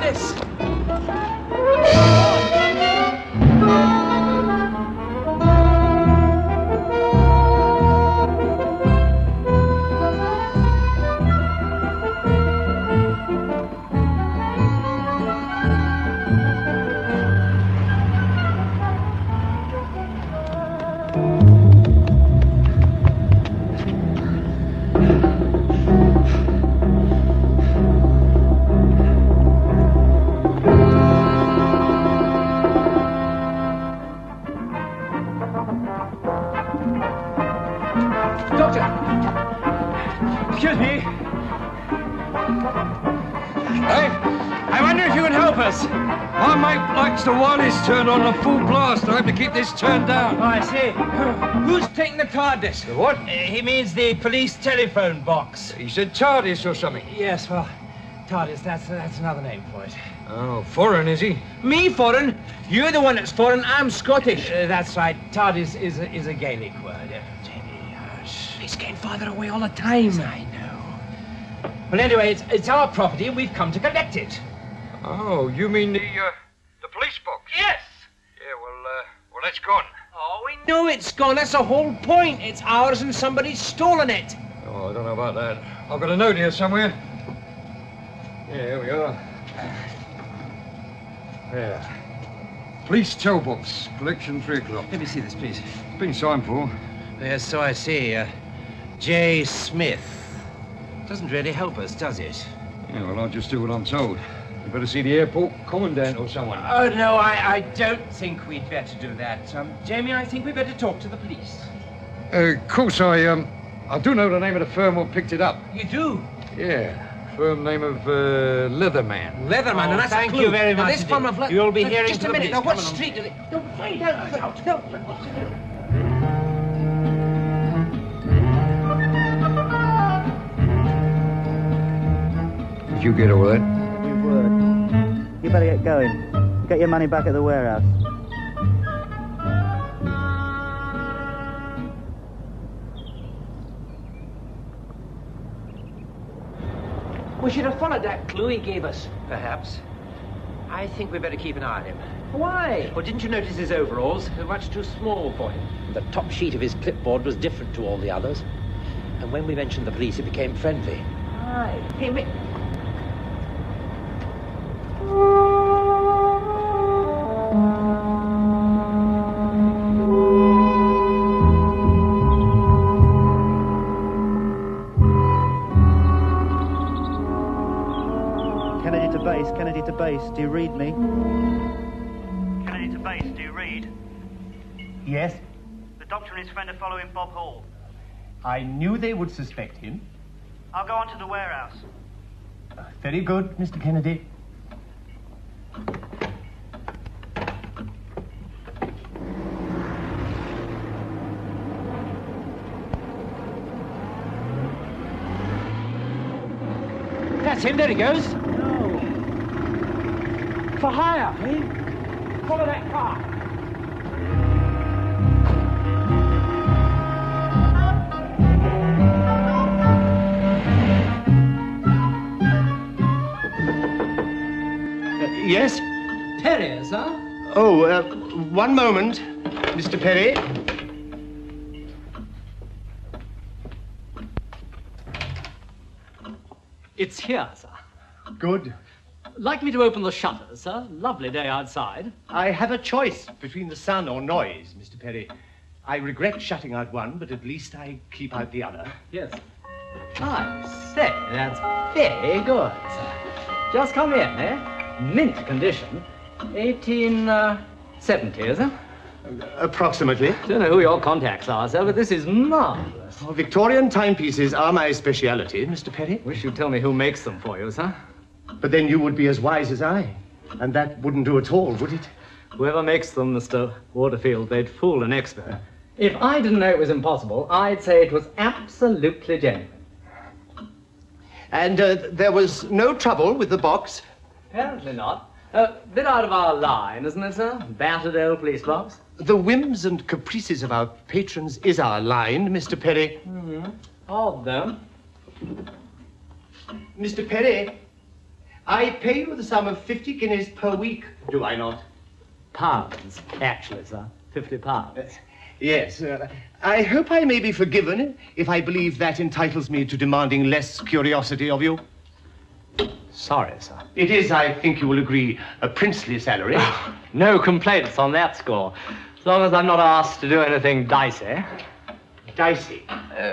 TARDIS! Excuse me. I wonder if you can help us. My mate likes the wireless turned on a full blast. I have to keep this turned down. Oh, I see. Who's taking the TARDIS? The what? He means the police telephone box. He said TARDIS or something. Yes, well, TARDIS, that's another name for it. Oh, foreign, is he? Me foreign? You're the one that's foreign. I'm Scottish. That's right. TARDIS is a Gaelic word. Jamie, hush. He's getting farther away all the time. Yes, I know. Well, anyway, it's our property, and we've come to collect it. Oh, you mean the police box? Yes. Yeah, well, that's gone. Oh, we know it's gone. That's the whole point. It's ours, and somebody's stolen it. Oh, I don't know about that. I've got a note here somewhere. Yeah, here we are. Yeah. Police tow box, collection 3 o'clock. Let me see this, please. Been signed for. Yes, so I see. J. Smith. Doesn't really help us, does it? Yeah, well, I'll just do what I'm told. You better see the airport commandant or someone. Oh, no, I don't think we'd better do that. Jamie, I think we'd better talk to the police. Of course, I do know the name of the firm who picked it up. You do? Yeah. Firm name of Leatherman. Leatherman, and that's thank you very much. This form of You'll be hearing just to a the minute. police. Now, what Come on. street did it? No, find out. No. Did you get all that? You would. You better get going. Get your money back at the warehouse. We should have followed that clue he gave us. Perhaps. I think we better keep an eye on him. Why? Well, didn't you notice his overalls? They're much too small for him. The top sheet of his clipboard was different to all the others. And when we mentioned the police, he became friendly. Aye. Hey, Kennedy to base, do you read me? Kennedy to base, do you read? Yes, The doctor and his friend are following Bob Hall. I knew they would suspect him. I'll go on to the warehouse. Very good, Mr. Kennedy. that's him. There he goes. No. For hire, eh? Follow that car. Yes? Perry, sir? Oh, one moment, Mr. Perry. It's here, sir. Good. Like me to open the shutters, sir? Lovely day outside. I have a choice between the sun or noise, Mr. Perry. I regret shutting out one, but at least I keep out the other. Yes. I say, that's very good, sir. Just come in, eh? Mint condition. 1870, is it? Approximately. Don't know who your contacts are, sir, but this is marvelous. Oh, Victorian timepieces are my speciality, Mr. Perry. Wish you'd tell me who makes them for you, sir. But then you would be as wise as I. And that wouldn't do at all, would it? Whoever makes them, Mr. Waterfield, they'd fool an expert. If I didn't know it was impossible, I'd say it was absolutely genuine. And there was no trouble with the box? Apparently not. Bit out of our line, isn't it, sir? Battered old police box. The whims and caprices of our patrons is our line, Mr. Perry. Mm-hmm. Odd, though. Mr. Perry, I pay you the sum of 50 guineas per week, do I not? Pounds, actually, sir. £50. Yes. I hope I may be forgiven if I believe that entitles me to demanding less curiosity of you. Sorry, sir. It is, I think you will agree, a princely salary. No complaints on that score. As long as I'm not asked to do anything dicey. Dicey.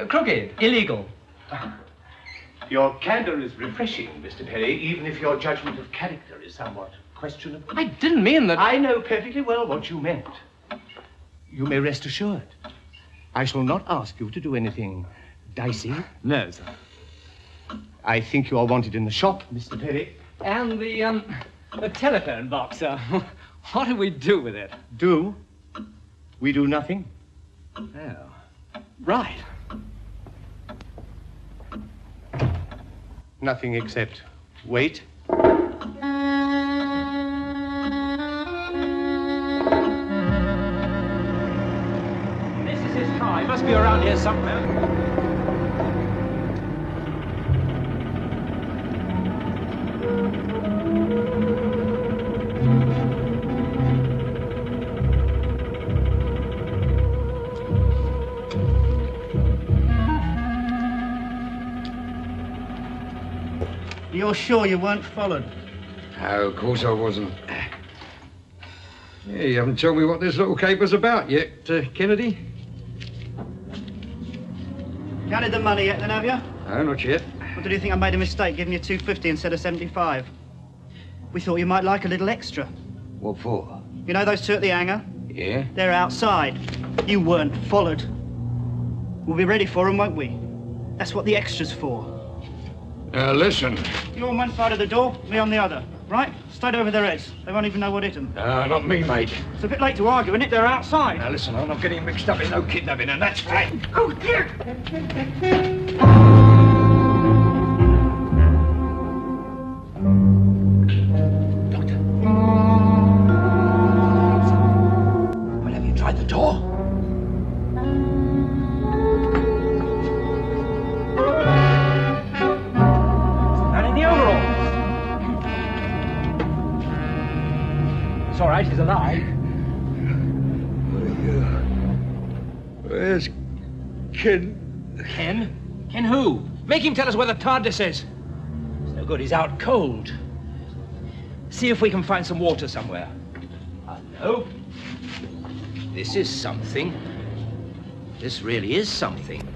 Crooked. Illegal. Your candor is refreshing, Mr. Perry, even if your judgment of character is somewhat questionable. I didn't mean that. I know perfectly well what you meant. You may rest assured. I shall not ask you to do anything dicey. No, sir. I think you are wanted in the shop, Mr. Perry. And the telephone box, sir. What do we do with it? Do? We do nothing. Oh. Right. Nothing except wait. This is his car. He must be around here somewhere. You're sure you weren't followed? No, of course I wasn't. Yeah, you haven't told me what this little caper's about yet, Kennedy. Counted the money yet then, have you? No, not yet. Or did you think I made a mistake giving you 250 instead of 75? We thought you might like a little extra. What for? You know those two at the hangar? Yeah? They're outside. You weren't followed. We'll be ready for them, won't we? That's what the extra's for. Listen. You're on one side of the door, me on the other. Right? Straight over their heads. They won't even know what hit them. Not me, mate. It's a bit late to argue, isn't it? They're outside. Now, listen, I'm not getting mixed up in no kidnapping, and that's flat. Oh, dear! Doctor. Well, have you tried the door? Man in the overalls. It's all right, he's alive. Where's Ken? Ken? Ken who? Make him tell us where the TARDIS is. It's no good, he's out cold. See if we can find some water somewhere. Hello? This is something. This really is something.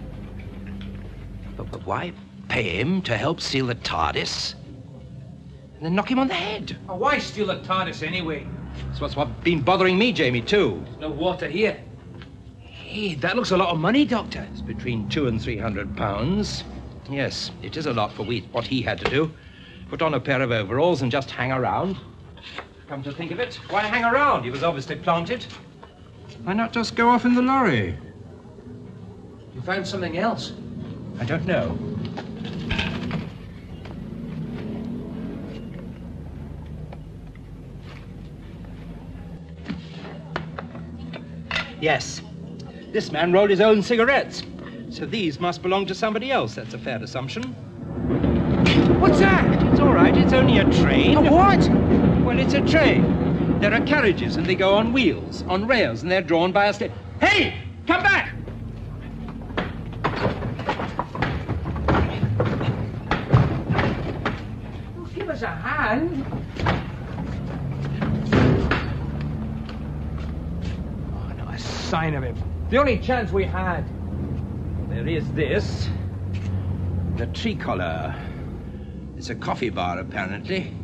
But why pay him to help steal the TARDIS? And then knock him on the head? Oh, why steal a TARDIS anyway? That's what's been bothering me, Jamie, too. There's no water here. Hey, that looks a lot of money, Doctor. It's between £200 and £300. Yes, it is a lot for what he had to do. Put on a pair of overalls and just hang around. Come to think of it, why hang around? He was obviously planted. Why not just go off in the lorry? You found something else? I don't know. Yes. This man rolled his own cigarettes. So these must belong to somebody else. That's a fair assumption. What's that? It's all right. It's only a train. A what? Well, it's a train. There are carriages, and they go on wheels, on rails, and they're drawn by a stick. Hey! Come back! Oh, give us a hand. Oh, not a sign of him. The only chance we had. There is this. The Tricolor. It's a coffee bar, apparently.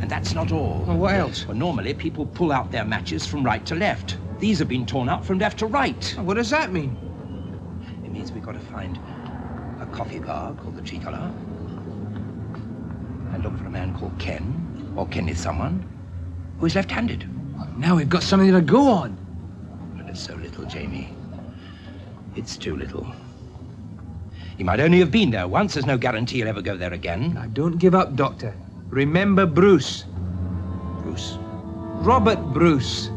And that's not all. Oh, what else? Well, normally people pull out their matches from right to left. These have been torn out from left to right. Oh, what does that mean? It means we've got to find a coffee bar called the Tricolor. And look for a man called Ken, or Kenneth someone, who is left-handed. Well, now we've got something to go on. But it's so little, Jamie. It's too little. He might only have been there once. There's no guarantee he'll ever go there again. Now, don't give up, Doctor. Remember Bruce. Bruce. Robert Bruce.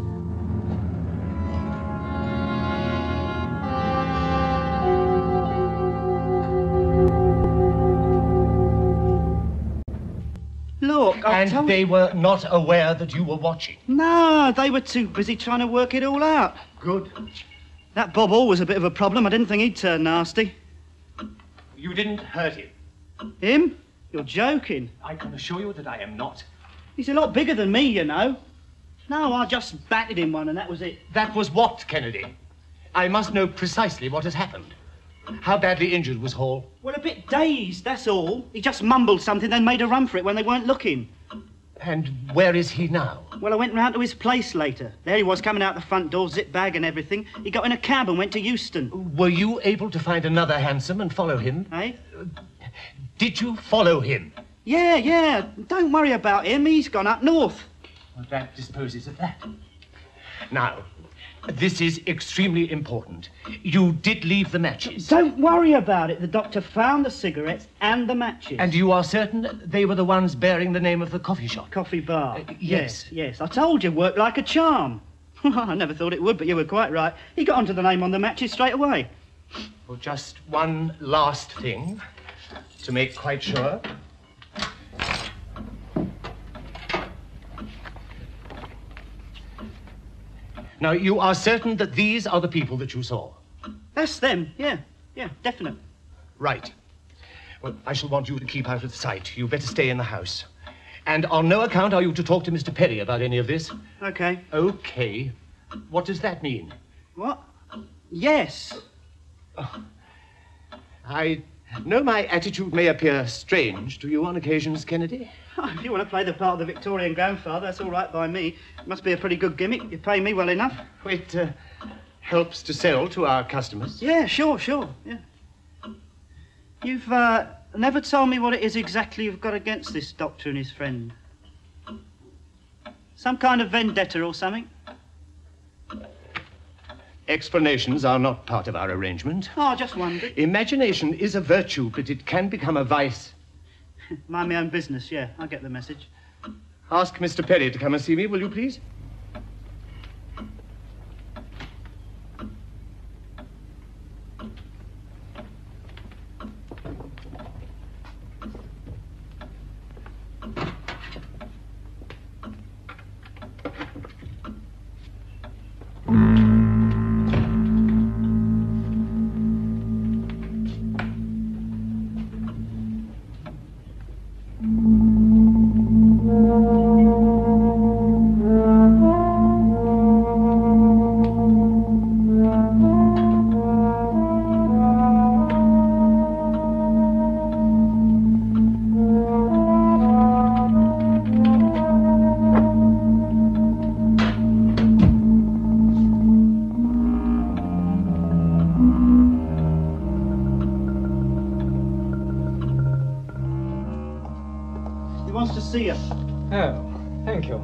Look, And they were not aware that you were watching? No, they were too busy trying to work it all out. Good. That Bob Hall was a bit of a problem. I didn't think he'd turn nasty. You didn't hurt him? Him? You're joking. I can assure you that I am not. He's a lot bigger than me, you know. No, I just batted him one and that was it. That was what, Kennedy? I must know precisely what has happened. How badly injured was Hall? Well, a bit dazed, that's all. He just mumbled something, then made a run for it when they weren't looking. And where is he now? Well, I went round to his place later. There he was, coming out the front door, zip bag and everything. He got in a cab and went to Euston. Were you able to find another hansom and follow him? Eh? Did you follow him? Yeah. Don't worry about him. He's gone up north. Well, that disposes of that. Now, this is extremely important. You did leave the matches. Don't worry about it. The doctor found the cigarettes and the matches. And you are certain they were the ones bearing the name of the coffee shop? Coffee bar. Yes. Yes. I told you, worked like a charm. I never thought it would, but you were quite right. He got onto the name on the matches straight away. Well, just one last thing to make quite sure. Now, you are certain that these are the people that you saw? That's them, yeah, definite. Right. Well, I shall want you to keep out of sight. You better stay in the house. And on no account are you to talk to Mr. Perry about any of this. Okay. Okay. What does that mean? What? Yes. I know my attitude may appear strange to you on occasions, Kennedy. Oh, if you want to play the part of the Victorian grandfather, that's all right by me. It must be a pretty good gimmick. You pay me well enough. It helps to sell to our customers. Yeah, sure, yeah. You've never told me what it is exactly you've got against this doctor and his friend. Some kind of vendetta or something? Explanations are not part of our arrangement. Oh, I just wondered. Imagination is a virtue, but it can become a vice. Mind my own business, yeah. I get the message. Ask Mr. Perry to come and see me, will you, please? Oh, thank you.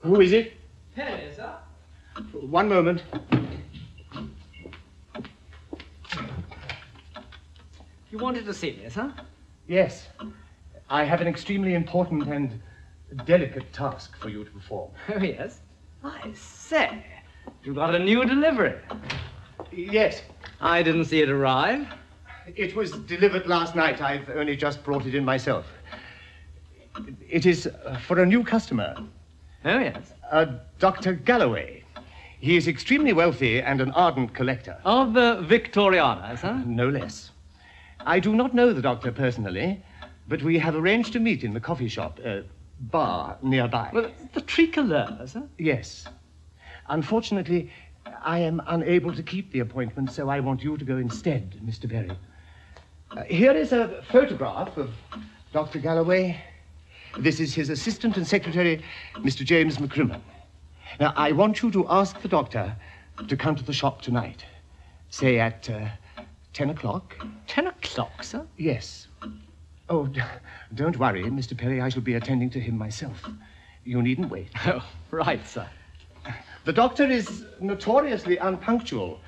Who is it? Hey, sir. One moment. You wanted to see me, sir? Yes. I have an extremely important and delicate task for you to perform. Oh, yes? I say, you got a new delivery. Yes. I didn't see it arrive. It was delivered last night. I've only just brought it in myself. It is for a new customer. Oh, yes. Dr. Galloway. He is extremely wealthy and an ardent collector. Of Victoriana, sir? No less. I do not know the doctor personally, but we have arranged to meet in the coffee shop, bar nearby. Well, the Tricolor, sir? Yes. Unfortunately, I am unable to keep the appointment, so I want you to go instead, Mr. Berry. Here is a photograph of Dr. Galloway. This is his assistant and secretary, Mr. James McCrimmon. Now, I want you to ask the doctor to come to the shop tonight, say at 10 o'clock. 10 o'clock, sir? Yes. Oh, don't worry, Mr. Perry. I shall be attending to him myself. You needn't wait. Oh, right, sir. The doctor is notoriously unpunctual.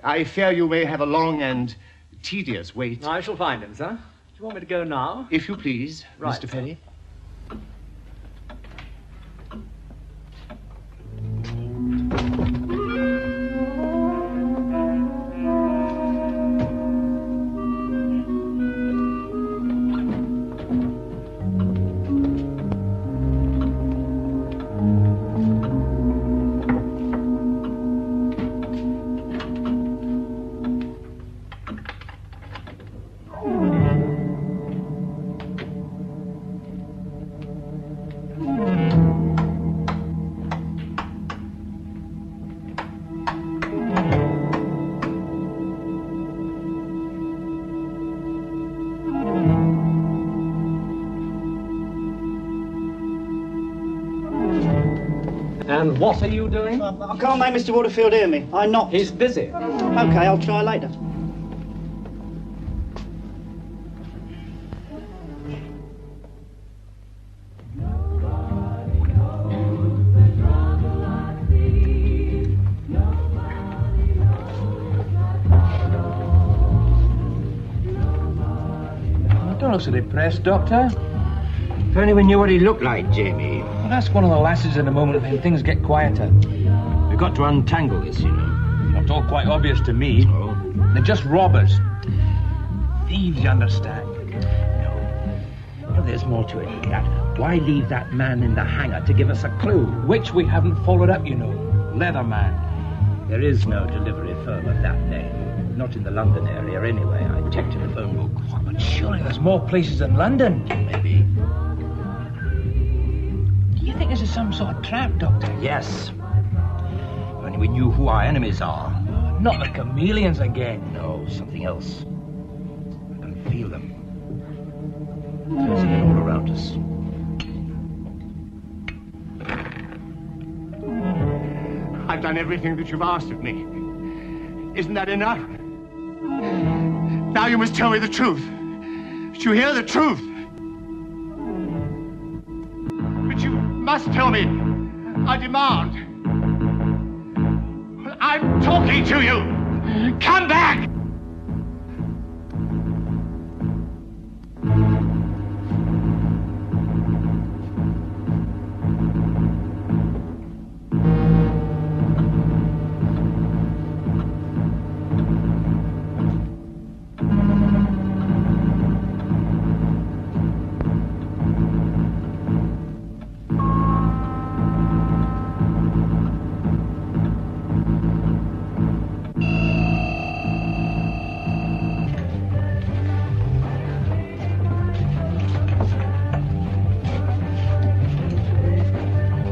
I fear you may have a long and tedious wait. I shall find him, sir. Do you want me to go now? If you please, Right, Mr. Perry. And what are you doing? I can't make Mr. Waterfield hear me. I knocked. He's busy. Okay, I'll try later. Don't look so depressed, Doctor. If only we knew what he looked like, Jamie. Well, ask one of the lasses in a moment when things get quieter. We've got to untangle this, you know. Not all quite obvious to me. Oh. They're just robbers. Thieves, you understand. No, there's more to it than that. Why leave that man in the hangar to give us a clue? Which we haven't followed up, you know. Leatherman. There is no delivery firm of that name. Not in the London area, anyway. I checked in the phone book. Oh, but surely there's more places than London. Maybe. Do you think this is some sort of trap, Doctor? Yes. If only we knew who our enemies are. Not the chameleons again. No, something else. I can feel them. Closing in all around us. I've done everything that you've asked of me. Isn't that enough? Now you must tell me the truth. Did you hear the truth? But you must tell me. I demand. I'm talking to you. Come back!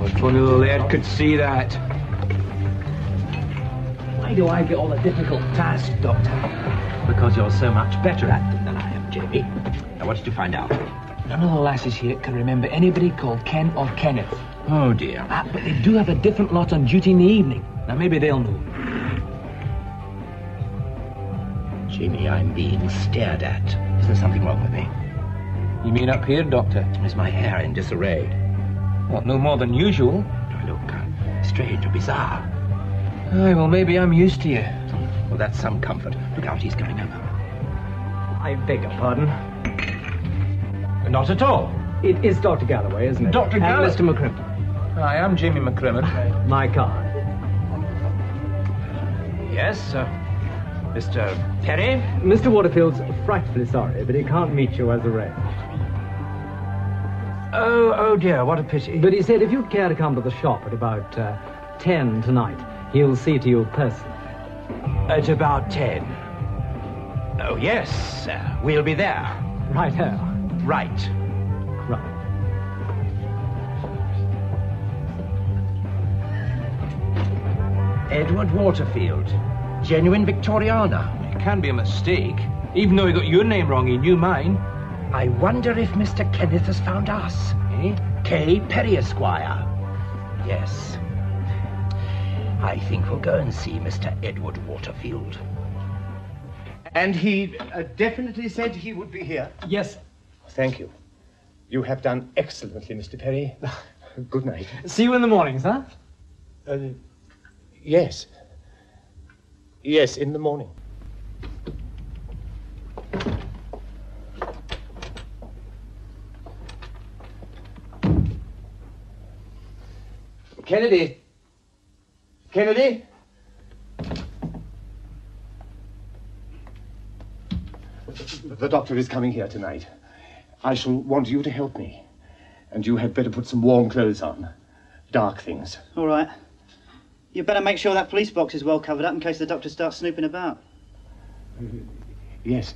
If only the lad could see that. Why do I get all the difficult tasks, Doctor? Because you're so much better at them than I am, Jamie. Now, what did you find out? None of the lasses here can remember anybody called Ken or Kenneth. Oh, dear. But they do have a different lot on duty in the evening. Now, maybe they'll know. Jamie, I'm being stared at. Is there something wrong with me? You mean up here, Doctor? Is my hair in disarray? Well, no more than usual. Do I look strange or bizarre? Aye, well, maybe I'm used to you. Well, that's some comfort. Look out, he's coming over. I beg your pardon. Not at all. It is Dr. Galloway, isn't it? Dr. Galloway? And Mr. McCrimmon. I am Jamie McCrimmon. My card. Yes, Mr. Perry? Mr. Waterfield's frightfully sorry, but he can't meet you as arranged. Oh dear, what a pity. But he said if you'd care to come to the shop at about 10 tonight, he'll see to you personally. At about 10. Oh, yes, we'll be there. Right here. Right. Right. Edward Waterfield. Genuine Victoriana. It can be a mistake. Even though he got your name wrong, he knew mine. I wonder if Mr. Kenneth has found us. Eh? K. Perry, Esquire. Yes. I think we'll go and see Mr. Edward Waterfield. And he definitely said he would be here. Yes. Thank you. You have done excellently, Mr. Perry. Good night. See you in the morning, sir. Yes. Yes, in the morning. Kennedy! Kennedy! The doctor is coming here tonight. I shall want you to help me. And you had better put some warm clothes on. Dark things. All right. You better make sure that police box is well covered up in case the doctor starts snooping about. Yes.